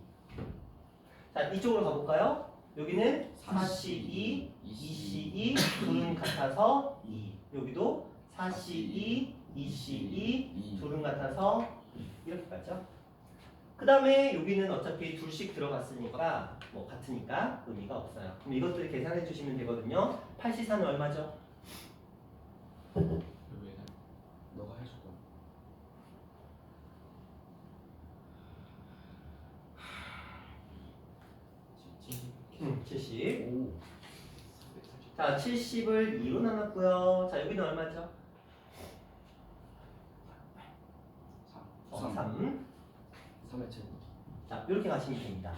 자, 이쪽으로 가볼까요? 여기는 42, 22, 둘은 같아서 2. 여기도 42, 22, 둘은 같아서 이렇게 가죠. 그 다음에 여기는 어차피 둘씩 들어갔으니까 뭐 같으니까 의미가 없어요. 그럼 이것들 계산해 주시면 되거든요. 84는 얼마죠? 너가 해줄 거야. 70. 오. 자, 70을 2로 나눴고요. 자, 여기는 얼마죠? 3. 3의 제곱. 자, 이렇게 가시면 됩니다.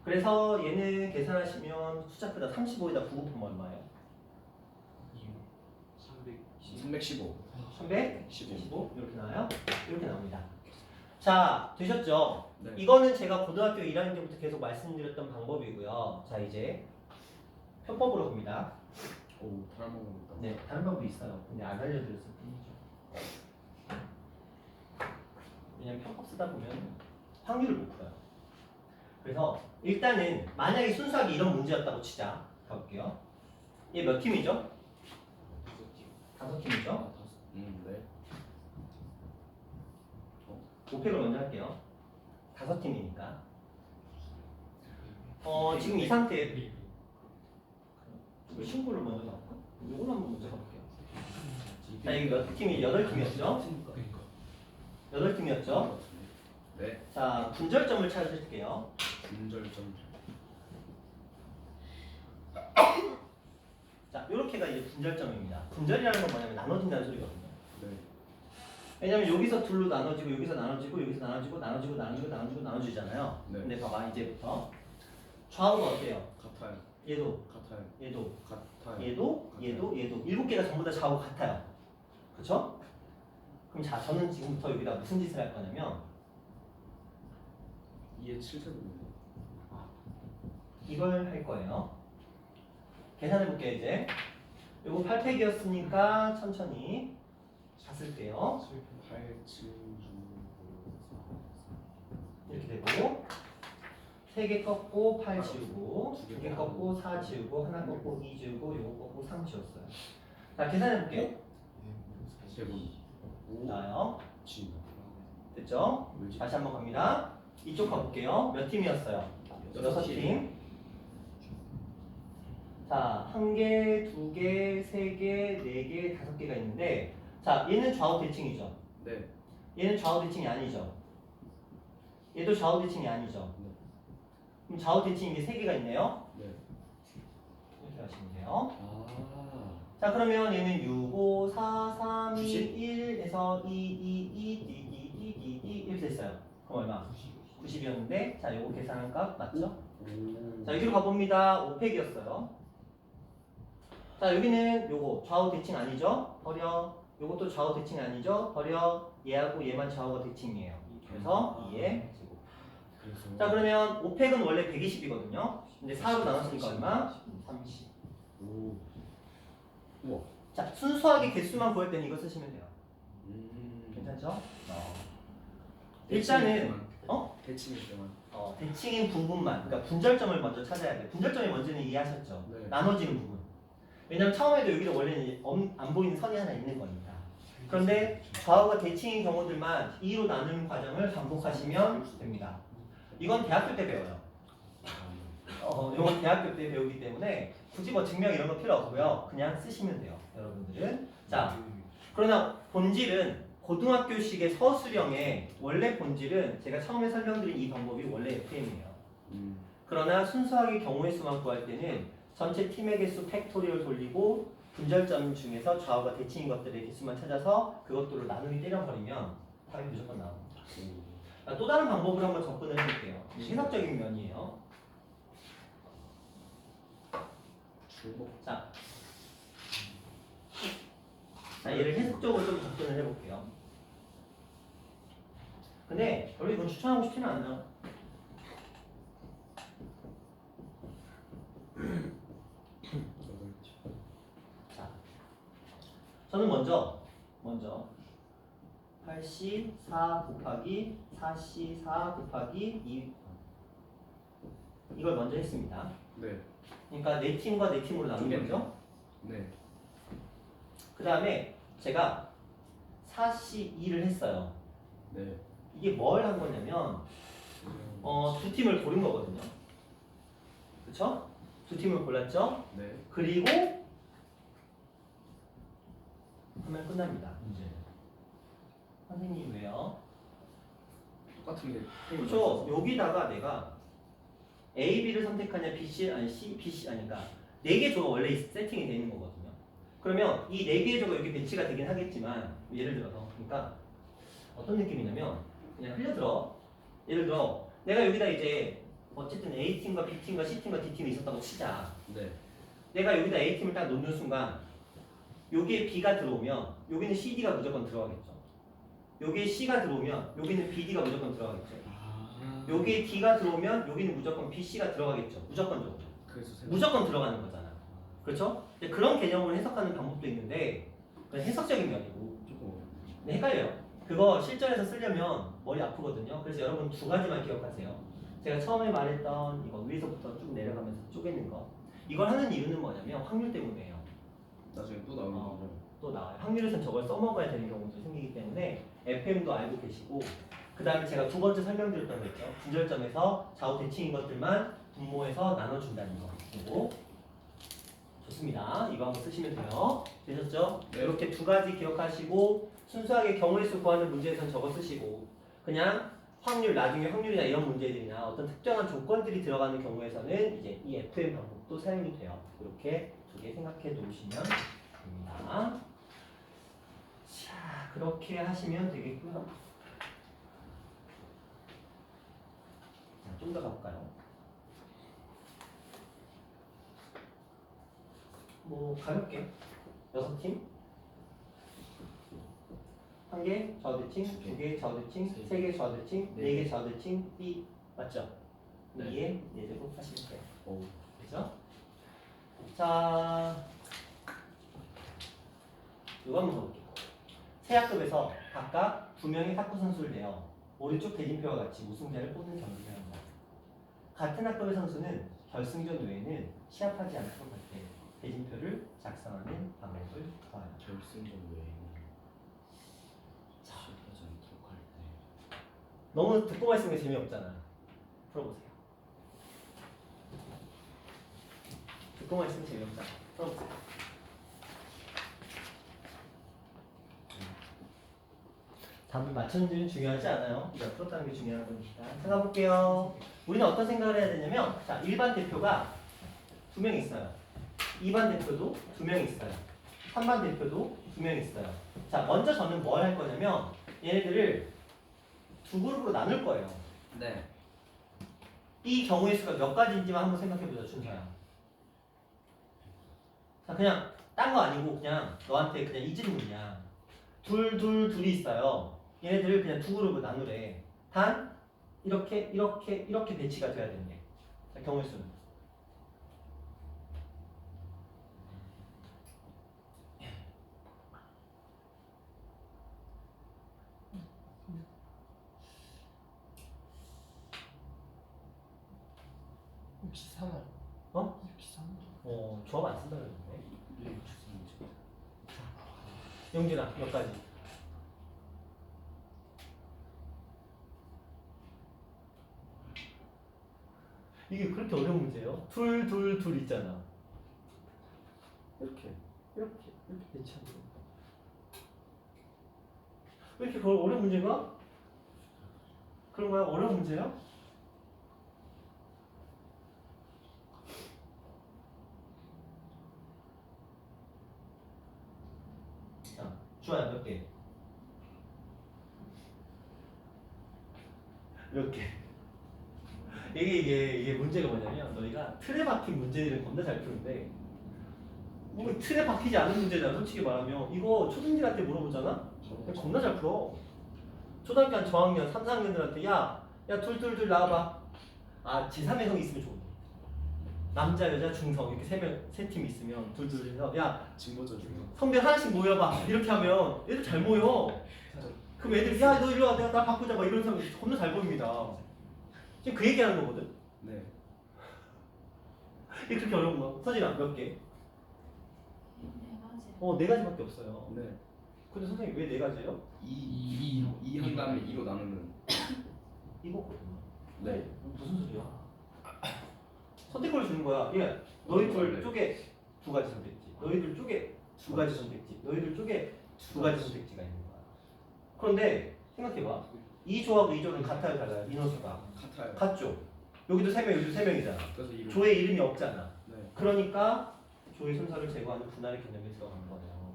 그래서 얘는 계산하시면 숫자 크다 35에다 9 곱하면 얼마예요? 315. 315 이렇게 나와요? 이렇게 나옵니다. 자, 되셨죠? 네. 이거는 제가 고등학교 1학년 때부터 계속 말씀드렸던 방법이고요. 자, 이제 편법으로 갑니다. 오 다른 방법이다. 네, 다른 방법이 있어요. 근데 안 알려드렸을 뿐이죠. 왜냐면 편법 쓰다 보면 확률을 못 풀어요. 그래서 일단은 만약에 순수하게 이런 문제였다고 치자. 가볼게요. 얘 몇 팀이죠? 5팀이죠? 아, 네. 5팩을 먼저 할게요. 5팀이니까. 지금 이 상태에 신고를 먼저 가볼까? 이걸 한번 먼저 가볼게요. 자, 이게 몇 팀이? 8팀이었죠? 8팀이었죠? 네. 자, 분절점을 찾으실게요. 분절점. 자, 이렇게가 이제 분절점입니다. 분절이라는 건 뭐냐면 나눠진다는 소리거든요. 네. 왜냐면 여기서 둘로 나눠지고 여기서 나눠지고 여기서 나눠지고 나눠지잖아요. 네. 근데 봐봐, 이제부터 좌우가 어때요? 같아요. 얘도, 같아요. 얘도, 같아요. 얘도, 얘도, 얘도 7개가 전부 다 좌우 같아요. 그렇죠? 그럼 자, 저는 지금부터 여기다 무슨 짓을 할 거냐면 2의 7제곱입니다. 이걸 할 거예요. 계산해 볼게요. 이제 요거 8팩이었으니까 천천히 다 쓸게요. 8, 7, 6, 5, 이렇게 되고 3개 꺾고 8 지우고 2개 꺾고 4 지우고 하나 꺾고 2 지우고 요거 꺾고 3 지웠어요. 자, 계산해 볼게요. 4. 제곱. 5. 나와요. 지. 됐죠? 물지. 다시 한번 갑니다. 이쪽 가볼게요. 몇 팀이었어요? 6팀. 자, 1개, 2개, 3개, 4개, 5개가 있는데 자, 얘는 좌우 대칭이죠. 네. 얘는 좌우 대칭이 아니죠. 얘도 좌우 대칭이 아니죠. 네. 그럼 좌우 대칭이 이게 3개가 있네요. 네. 이렇게 하시면 돼요. 아. 자, 그러면 얘는 6, 5, 4, 3, 2, 1에서 2, 2, 2, 2, 이렇게 됐어요. 그럼 얼마? 90이었는데 자, 요거 계산한 값 맞죠? 오. 자, 여기로 가봅니다. 5팩이었어요. 자, 여기는 요거 좌우 대칭 아니죠? 버려. 요것도 좌우 대칭 아니죠? 버려. 얘하고 얘만 좌우가 대칭이에요. 그래서 2의 제곱. 그래서. 자, 그러면 5팩은 원래 120이거든요. 근데 4로 나눴으니까 얼마? 30. 오. 우와. 자, 순수하게 개수만 구할 때는 이거 쓰시면 돼요. 괜찮죠? 일단은 대칭일 때만. 대칭인 부분만, 그러니까 분절점을 먼저 찾아야 돼요. 분절점이 뭔지는 이해하셨죠? 네. 나눠지는 부분. 왜냐면 처음에도 여기도 원래는 안 보이는 선이 하나 있는 거니까. 그런데 좌우가 대칭인 경우들만 2로 나누는 과정을 반복하시면 됩니다. 이건 대학교 때 배워요. 이건 대학교 때 배우기 때문에 굳이 뭐 증명 이런 거 필요 없고요. 그냥 쓰시면 돼요, 여러분들은. 자, 그러나 본질은 고등학교식의 서술형의 원래 본질은 제가 처음에 설명드린 이 방법이 원래 FM이에요. 그러나 순수하게 경우의 수만 구할 때는 전체 팀의 개수 팩토리얼 돌리고 분절점 중에서 좌우가 대칭인 것들의 개수만 찾아서 그것들로 나누기 때려버리면 답이 무조건 나옵니다. 또 다른 방법으로 한번 접근을 해볼게요. 해석적인 면이에요. 자, 얘를 해석적으로 좀 접근을 해볼게요. 근데 별로 이건 추천하고 싶지는 않아요. 자, 저는 먼저 8C4 곱하기 4C4 곱하기 2 이걸 먼저 했습니다. 네. 그러니까 네 팀과 네 팀으로 나눈 거죠. 네. 그 다음에 제가 4C2를 했어요. 네. 이게 뭘 한 거냐면 두 팀을 고른 거거든요. 그렇죠? 두 팀을 골랐죠. 네. 그리고 하면 끝납니다. 문제는. 선생님 왜요? 똑같은 게. 그렇죠. 여기다가 내가 A, B를 선택하냐 B, C 아니 C, B, C 아닌가 네 개 조가 원래 세팅이 되어 있는 거거든요. 그러면 이 네 개의 조가 여기 배치가 되긴 하겠지만 예를 들어서 그러니까 어떤 느낌이냐면 그냥 흘려들어. 예를 들어 내가 여기다 이제 어쨌든 A팀과 B팀과 C팀과 D팀이 있었다고 치자. 네. 내가 여기다 A팀을 딱 놓는 순간 여기에 B가 들어오면 여기는 CD가 무조건 들어가겠죠. 여기에 C가 들어오면 여기는 BD가 무조건 들어가겠죠. 여기에 D가 들어오면 여기는 무조건 BC가 들어가겠죠. 무조건적으로. 무조건 들어가는 거잖아. 그렇죠? 근데 그런 개념을 해석하는 방법도 있는데 그건 해석적인 면이고 네, 헷갈려요. 그거 실전에서 쓰려면 머리 아프거든요. 그래서 여러분 두 가지만 기억하세요. 제가 처음에 말했던 이거 위에서부터 쭉 내려가면서 쪼개는 거. 이걸 하는 이유는 뭐냐면 확률 때문이에요. 나중에 또 나오는 거죠. 또 나와요. 확률에서는 저걸 써먹어야 되는 경우도 생기기 때문에 FM도 알고 계시고 그 다음에 제가 두 번째 설명드렸던 거 있죠. 분절점에서 좌우 대칭인 것들만 분모해서 나눠준다는 거. 그리고 좋습니다. 이거 한번 쓰시면 돼요. 되셨죠? 네. 이렇게 두 가지 기억하시고 순수하게 경우의 수 구하는 문제에서는 저거 쓰시고 그냥 확률, 나중에 확률이나 이런 문제들이나 어떤 특정한 조건들이 들어가는 경우에서는 이제 이 FM 방법도 사용이 돼요. 이렇게 두 개 생각해 놓으시면 됩니다. 자, 그렇게 하시면 되겠고요. 좀 더 가볼까요? 뭐 가볍게 6팀 1개 좌우대칭, 2개 좌우대칭, 3개 좌우대칭, 4개 좌우대칭, B 맞죠? 네. 2에 4제곱 하시면 돼요. 오. 그죠? 자, 이거 한번 볼게요. 세 학급에서 각각 2명의 탁구 선수를 내어 오른쪽 대진표와 같이 우승자를 뽑는 경기를 합니다. 같은 학급의 선수는 결승전 외에는 시합하지 않도록 할 때 대진표를 작성하는 방법을 구하라. 결승전 외에는 시합하지 않도록 할 때. 너무 듣고만 있으면 재미없잖아. 풀어보세요. 듣고만 있으면 재미없잖아. 풀어보세요. 답을 맞췄는지는 중요하지 않아요. 그냥 풀었다는 게 중요한 겁니다. 생각해 볼게요. 우리는 어떤 생각을 해야 되냐면, 자, 1반 대표가 2명 있어요. 2반 대표도 2명 있어요. 3반 대표도 2명 있어요. 자, 먼저 저는 뭘 할 거냐면, 얘네들을 두 그룹으로 나눌 거예요. 네. 이 경우의 수가 몇 가지인지만 한번 생각해보자, 준서야. 자, 그냥 딴 거 아니고 그냥 너한테 그냥 이 질문이야. 둘이 있어요. 얘네들을 그냥 두 그룹으로 나누래. 단 이렇게 배치가 돼야 된대. 자, 경우의 수는. 혹시 사나요? 어? 혹시 사나요? 조합 안 쓴다 그랬는데. 네, 죄송합니다. 영준아, 몇 가지? 이게 그렇게 어려운 문제예요? 둘 있잖아. 이렇게 배치하는 거. 왜 이렇게 어려운 문제가? 그런 거야? 어려운 문제야? 자, 주아야 몇 개? 몇 개? 이게 문제가 뭐냐면 너희가 틀에 박힌 문제들은 겁나 잘 푸는데 뭐 틀에 박히지 않은 문제잖아. 솔직히 말하면 이거 초등들한테 물어보잖아? 겁나 잘 풀어. 초등학교 한 저학년 3, 4학년들한테 야 둘 나와봐. 아 제3의 형이 있으면 좋은데 남자 여자 중성 이렇게 세 팀 있으면 둘 해서 야 진보죠 중요. 성대 하나씩 모여봐 이렇게 하면 애들 잘 모여. 그럼 애들이 야 너 이리 와 내가 나 바꾸자 막 이런 사람 겁나 잘 보입니다. 지금 그 얘기하는 거거든. 네. 이게 그렇게 어려운 거야. 서진아 몇 개? 네 가지. 네 가지밖에 없어요. 네. 근데 선생님 왜 네 가지예요? 2 한 다음에 2로 나누는. 이거거든요. 네. 무슨 소리야? 선택권을 주는 거야. 예, 너희 둘 네. 쪽에 두 가지 선택지, 너희들 쪽에 두 가지 선택지, 너희들 쪽에 두 가지 선택지가 있는 거야. 그런데 생각해봐. 이 조하고 이 조는 같아요, 달라요? 인원수가 같아요. 같죠? 여기도 3명, 여기도 3명이잖아. 그래서 2로. 조의 이름이 없잖아. 네. 그러니까 조의 순서를 제거하는 분할의 개념이 들어가는 거네요.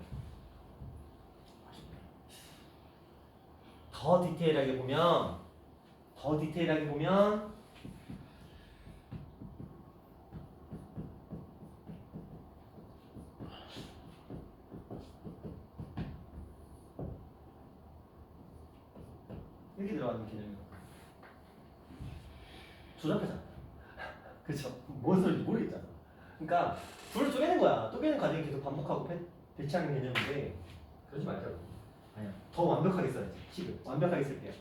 더 디테일하게 보면 이렇게 들어가는 개념이에요. 조잡하잖아. 그쵸? 뭔 소리인지 모르겠잖아. 그러니까 둘을 쪼개는 거야. 쪼개는 과정이 계속 반복하고 배치하는 개념인데 그러지 말자고. 아니야. 더 완벽하게 써야지. 식을 완벽하게 쓸게요.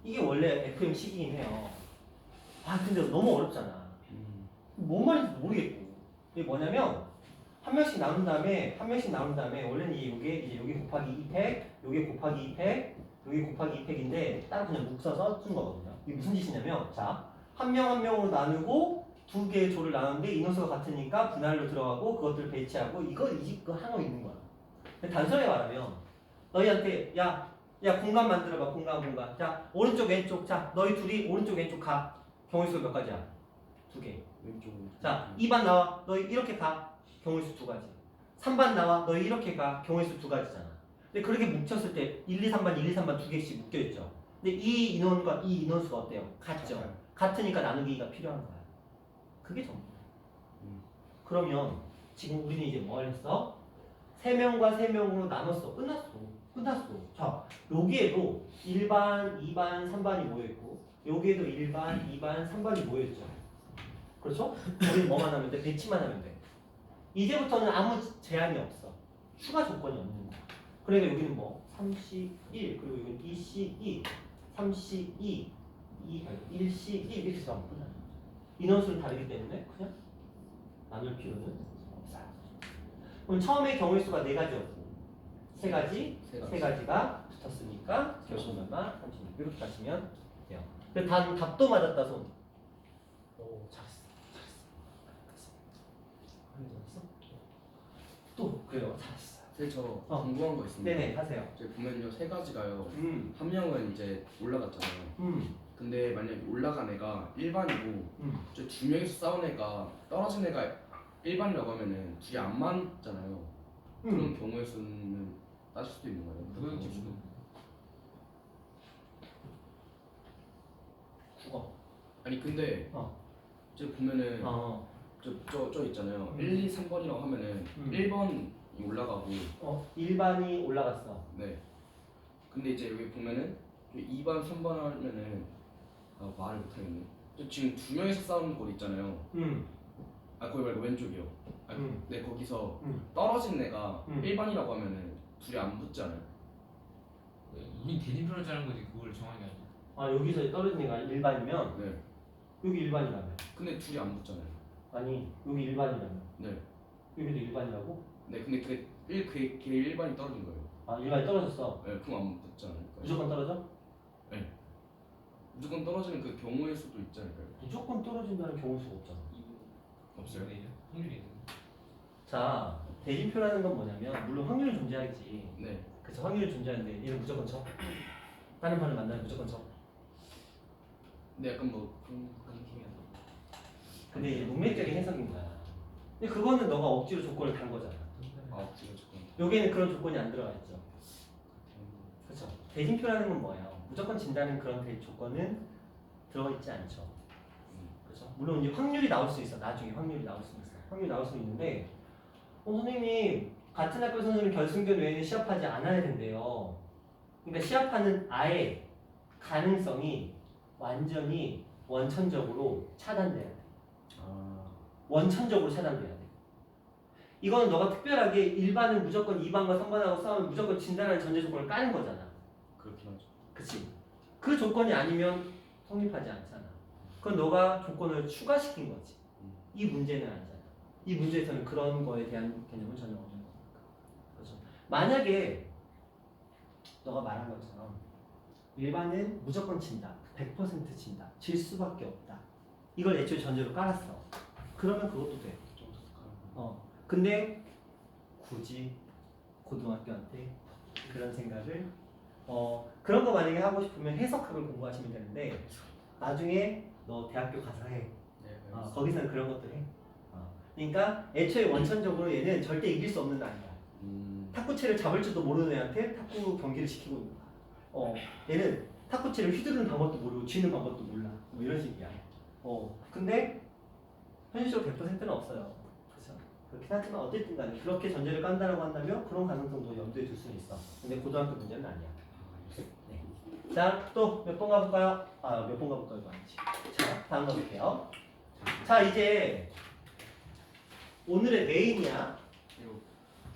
이게 원래 FM식이긴 해요. 아 근데 너무 어렵잖아. 뭔 말인지 모르겠고. 이게 뭐냐면 한 명씩 나눈 다음에 원래는 이게 여기 곱하기 2팩, 여기 곱하기 2팩, 여기 곱하기 2팩인데 따로 그냥 묶어서 쓴 거거든요. 이게 무슨 짓이냐면 자, 한 명 한 명으로 나누고 두 개의 조를 나누는데 인원수가 같으니까 분할로 들어가고 그것들을 배치하고 이거 하나 있는 거야. 근데 단순하게 말하면 너희한테 야 공간 만들어봐. 공간. 자 오른쪽 왼쪽. 자 너희 둘이 오른쪽 왼쪽 가. 경우의 수가 몇 가지야? 2개. 왼쪽. 자 2반 나와. 너희 이렇게 가. 경우의 수 2가지. 3반 나와. 너희 이렇게 가. 경우의 수 2가지잖아. 근데 그렇게 뭉쳤을 때 1, 2, 3반 1, 2, 3반 2개씩 묶여있죠. 근데 이 인원과 이 인원수가 어때요? 같죠. 같으니까 나누기가 필요한 거야. 그게 전부야. 그러면 지금 우리는 이제 뭘 했어? 3명과 3명으로 나눴어. 끝났어. 자, 여기에도 1반, 2반, 3반이 모여있고 여기에도 1반, 2반, 3반이 모여있죠. 그렇죠? 우리는 뭐만 하면 돼? 배치만 하면 돼. 이제부터는 아무 제한이 없어. 추가 조건이 없는 거야. 그러니까 여기는 뭐 3C1 그리고 여기는 2C2 3C2 1C1 이렇게 들어가면 끝나요. 인원수는 다르기 때문에 그냥 나눌 필요는 없어요. 그럼 처음에 경우의 수가 4가지였고 세 가지가 붙었으니까 결국 얼마? 36 이렇게 가시면 돼요. 근데 단 답도 맞았다 손. 오 잘했어. 또 그래요. 잘했어. 선생님 저 궁금한 거 있습니다. 네네 하세요. 저기 보면요 3가지가요. 한 명은 이제 올라갔잖아요. 근데 만약에 올라간 애가 1반이고 저 2명이서 싸운 애가 떨어진 애가 1반이라고 하면은 둘이 안 맞잖아요. 그런 경우의 수는 따질 수도 있는 거예요. 그건 기준. 국어. 아니 근데 저 보면은 저 있잖아요. 1, 2, 3번이라고 하면은 1번이 올라가고 1반이 올라갔어. 네. 근데 이제 여기 보면은 2반, 3반 하면은 말을 못하겠네. 저 지금 2명이서 싸우는 곳 있잖아요. 거기 말고 왼쪽이요. 네 거기서 떨어진 애가 1반이라고 하면은 둘이 안 붙잖아요. 우린 대진표를 짜는 거지 그걸 정하는 게 아니야. 아 여기서 떨어진 애가 1반이면 네. 여기 1반이라며. 근데 둘이 안 붙잖아요. 아니 여기 1반이라며. 네. 여기도 1반이라고? 네 근데 그게 걔 일반이 떨어진 거예요. 아 일반이 떨어졌어. 네, 그럼 안 붙지 않을까요? 무조건 떨어져? 무조건 떨어지는 그 경우의 수도 있지 않을까요? 무조건 떨어진다는 경우 수가 없잖아. 없어요? 확률이 있는. 자 대진표라는 건 뭐냐면 물론 확률이 존재하겠지. 네. 그래서 확률이 존재하는데 얘는 무조건 쳐. 다른 판을 만나면 무조건 쳐. 근데 약간 뭐 그런 느낌이 안 근데 이게 문맥적인 해석인 거야. 근데 그거는 너가 억지로 조건을 단 거잖아. 나. 아, 지금 조금. 여기에는 그런 조건이 안 들어가 있죠. 그렇죠. 대진표라는 건 뭐예요? 무조건 진다는 그런 조건은 들어가 있지 않죠. 그렇죠. 물론 이제 확률이 나올 수 있어. 나중에 확률이 나올 수 있어. 확률이 나올 수 있는데, 선생님 같은 학교 선생님 결승전 외에는 시합하지 않아야 된대요. 그러니까 시합하는 아예 가능성이 완전히 원천적으로 차단돼야 돼. 아, 원천적으로 차단돼야 돼. 이건 너가 특별하게 일반은 무조건 2반과 3반하고 싸우면 무조건 진다라는 전제 조건을 까는 거잖아. 그렇긴 하죠. 그치? 그 조건이 아니면 성립하지 않잖아. 그건 너가 조건을 추가시킨 거지. 이 문제는 아니잖아. 이 문제에서는 그런 거에 대한 개념은 전혀 없는 거니까. 그렇죠? 만약에 너가 말한 것처럼 일반은 무조건 진다. 100% 진다. 질 수밖에 없다. 이걸 애초에 전제로 깔았어. 그러면 그것도 돼. 좀 독특한. 근데 굳이 고등학교한테 그런 생각을 그런 거 만약에 하고 싶으면 해석학을 공부하시면 되는데 나중에 너 대학교 가서 해. 네, 거기서는 그런 것들 해. 그러니까 애초에 원천적으로 얘는 절대 이길 수 없는 아이야. 탁구채를 잡을 줄도 모르는 애한테 탁구 경기를 시키고 있는 거야. 얘는 탁구채를 휘두르는 방법도 모르고 쥐는 방법도 몰라. 뭐 이런 식이야. 근데 현실적으로 100%는 없어요. 그렇죠. 그렇긴 하지만 어쨌든 간에 그렇게 전제를 깐다라고 한다면 그런 가능성도 염두에 둘 수는 있어. 근데 고등학교 문제는 아니야. 네. 자, 또 몇 번 가볼까요? 몇 번 가볼까요? 이거 아니지. 자, 다음 가볼게요. 자, 이제 오늘의 메인이야.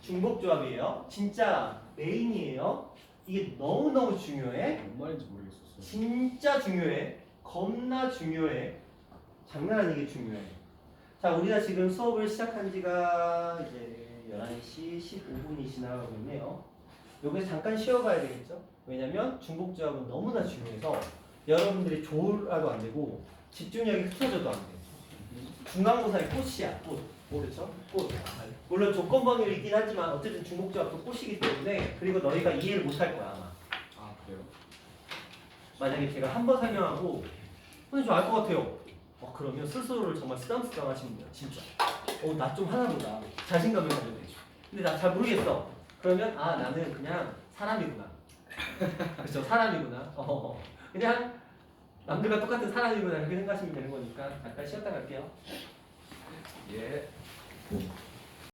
중복조합이에요. 진짜 메인이에요. 이게 너무너무 중요해. 뭔 말인지 모르겠었어요. 진짜 중요해. 겁나 중요해. 장난 아니게 중요해. 자, 우리가 지금 수업을 시작한 지가 이제 11시 15분이 지나가고 있네요. 여기서 잠깐 쉬어가야 되겠죠? 왜냐면 중복조합은 너무나 중요해서 여러분들이 졸아도 안 되고 집중력이 흩어져도 안 돼. 중간고사의 꽃이야, 꽃. 그렇죠? 꽃. 물론 조건번호를 있긴 하지만 어쨌든 중복조합도 꽃이기 때문에 그리고 너희가 이해를 못할 거야 아마. 아, 그래요? 만약에 제가 한 번 설명하고 선생님 저 알 것 같아요. 그러면 스스로를 정말 쓰담쓰담 하시면 돼요. 진짜. 나 좀 하나 보다. 자신감을 가져야 되죠. 근데 나 잘 모르겠어. 그러면 나는 그냥 사람이구나. 그렇죠. 사람이구나. 그냥 남들과 똑같은 사람이구나 이렇게 생각하시면 되는 거니까 잠깐 쉬었다 갈게요. 예.